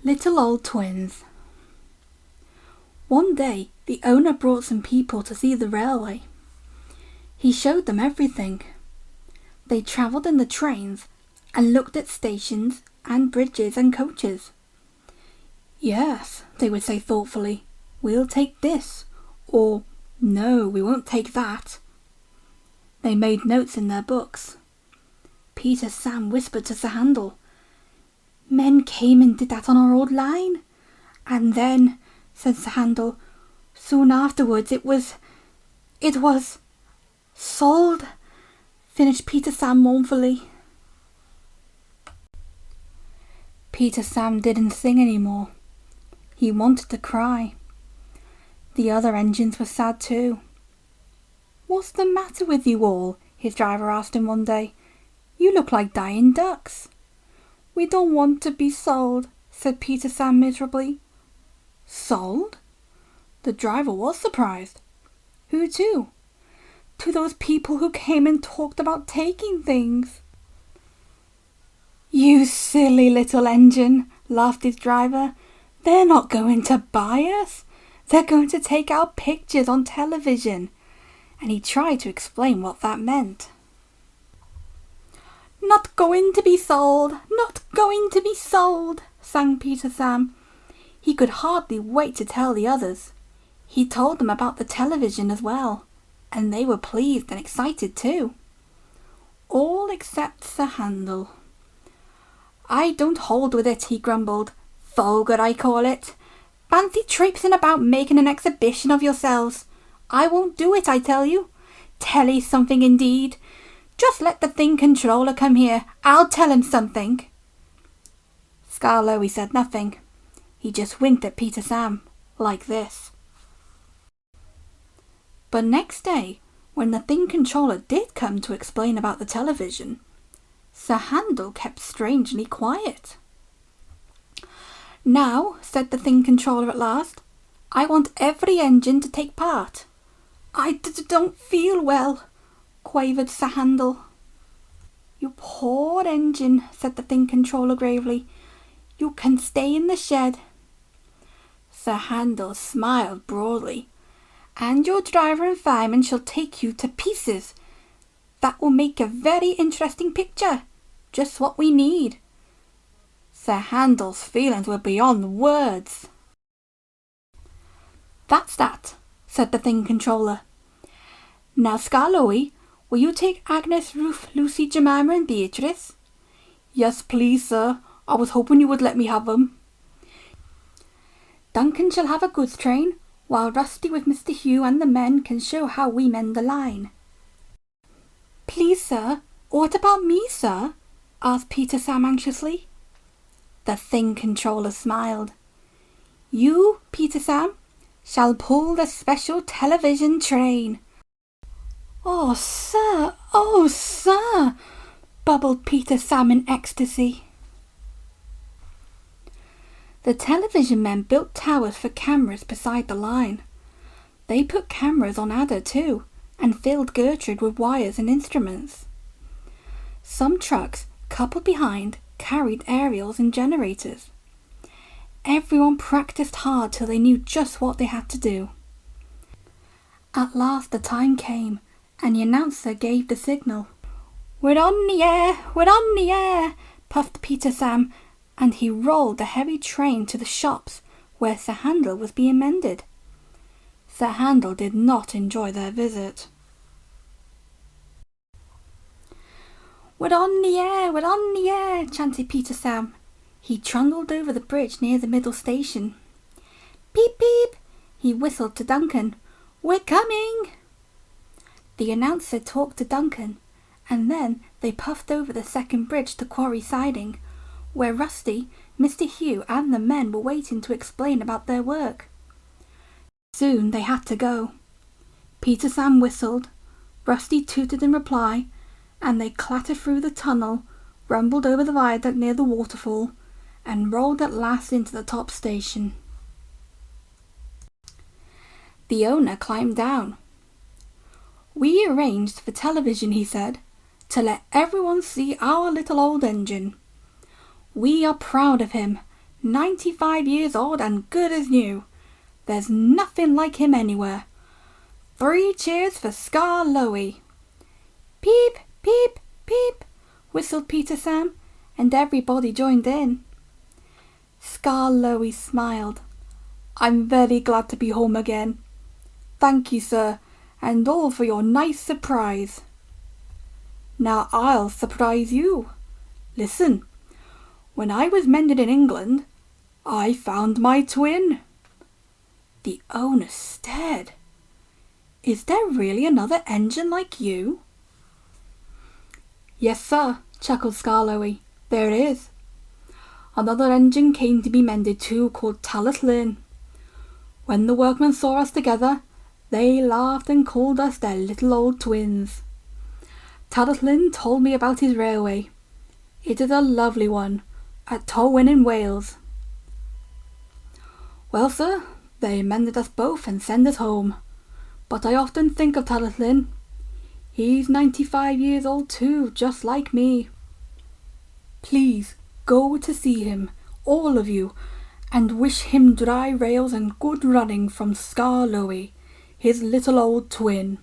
Little Old Twins. One day the owner brought some people to see the railway. He showed them everything. They travelled in the trains and looked at stations and bridges and coaches. "Yes," they would say thoughtfully, "we'll take this," or "No, we won't take that." They made notes in their books. Peter Sam whispered to Sir Handel, "Men came and did that on our old line. And then," said Sir Handel, "soon afterwards it was sold," finished Peter Sam mournfully. Peter Sam didn't sing any more. He wanted to cry. The other engines were sad too. "What's the matter with you all?" his driver asked him one day. "You look like dying ducks." "We don't want to be sold," said Peter Sam miserably. "Sold?" The driver was surprised. "Who to?" "To those people who came and talked about taking things." "You silly little engine," laughed his driver. "They're not going to buy us. They're going to take our pictures on television." And he tried to explain what that meant. "Not going to be sold, not going to be sold," sang Peter Sam. He could hardly wait to tell the others. He told them about the television as well, and they were pleased and excited too. All except Sir Handel. "I don't hold with it," he grumbled. "Vulgar, I call it. Fancy traipsing about making an exhibition of yourselves. I won't do it, I tell you. Telly something indeed. Just let the thing controller come here. I'll tell him something." Skarloey said nothing. He just winked at Peter Sam, like this. But next day, when the thing controller did come to explain about the television, Sir Handel kept strangely quiet. "Now," said the thing controller at last, "I want every engine to take part." "I don't feel well," quavered Sir Handel. "You poor engine," said the thing controller gravely. "You can stay in the shed." Sir Handel smiled broadly. "And your driver and fireman shall take you to pieces. That will make a very interesting picture. Just what we need." Sir Handel's feelings were beyond words. "That's that," said the thing controller. "Now, Skarloey, will you take Agnes, Ruth, Lucy, Jemima and Beatrice?" "Yes, please, sir. I was hoping you would let me have them." "Duncan shall have a goods train, while Rusty with Mr. Hugh and the men can show how we mend the line." "Please, sir, what about me, sir?" asked Peter Sam anxiously. The thing controller smiled. "You, Peter Sam, shall pull the special television train." "Oh, sir," bubbled Peter Sam in ecstasy. The television men built towers for cameras beside the line. They put cameras on Ada too, and filled Gertrude with wires and instruments. Some trucks, coupled behind, carried aerials and generators. Everyone practiced hard till they knew just what they had to do. At last the time came, and the announcer gave the signal. "We're on the air! We're on the air!" puffed Peter Sam, and he rolled the heavy train to the shops where Sir Handel was being mended. Sir Handel did not enjoy their visit. "We're on the air! We're on the air!" chanted Peter Sam. He trundled over the bridge near the middle station. "Beep, beep!" he whistled to Duncan. "We're coming!" The announcer talked to Duncan, and then they puffed over the second bridge to Quarry Siding, where Rusty, Mr. Hugh and the men were waiting to explain about their work. Soon they had to go. Peter Sam whistled, Rusty tooted in reply, and they clattered through the tunnel, rumbled over the viaduct near the waterfall, and rolled at last into the top station. The owner climbed down. "We arranged for television," he said, "to let everyone see our little old engine. We are proud of him, 95 years old and good as new. There's nothing like him anywhere. 3 cheers for Scar Loey. Peep, peep, peep, whistled Peter Sam, and everybody joined in. Scar Loey smiled. I'm very glad to be home again. Thank you, sir, and all for your nice surprise. Now I'll surprise you. Listen, when I was mending in England, I found my twin. The owner stared. Is there really another engine like you? Yes, sir, chuckled Scar Loey. There is. Another engine came to be mended too, called Talis Lynn. When the workmen saw us together, they laughed and called us their little old twins. Talis Lynn told me about his railway. It is a lovely one, at Tolwyn in Wales. Well, sir, they mended us both and sent us home. But I often think of Talis Lynn. He's 95 years old too, just like me. Please go to see him, all of you, and wish him dry rails and good running from Scar Loey, his little old twin.